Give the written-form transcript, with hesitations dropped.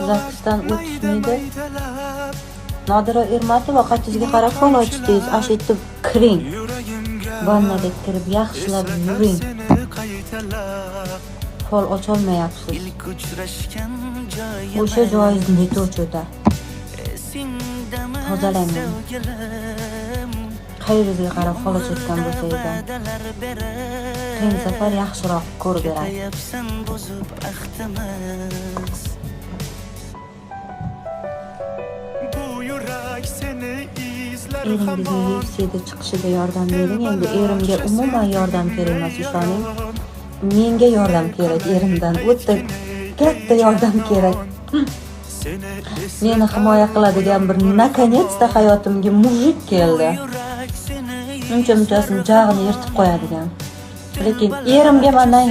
Zapisdan o'tishmaydi. Nodira Ermatova qatizga qarab fol ochdingiz, ashitib kiring. Vannaga kirib yaxshilab yuring. Fol ocholmayapsiz. O'sha joyizni to'chida. Tozalang. Qayringizga qarab fol ochayotgan bo'lsa edi. Keyin safar yaxshiroq ko'rib beradi. Eringizning UFC-da chiqishida yordam bering. Endi erimga umuman yordam kerak emas, ishoning. Menga yordam kerak erimdan. O'ta katta yordam kerak. Meni himoya qiladigan bir наконец-то hayotimga mujik keldi. Uncha-munchasini jag'ini yirtib qo'yadigan. Lekin erimga mendan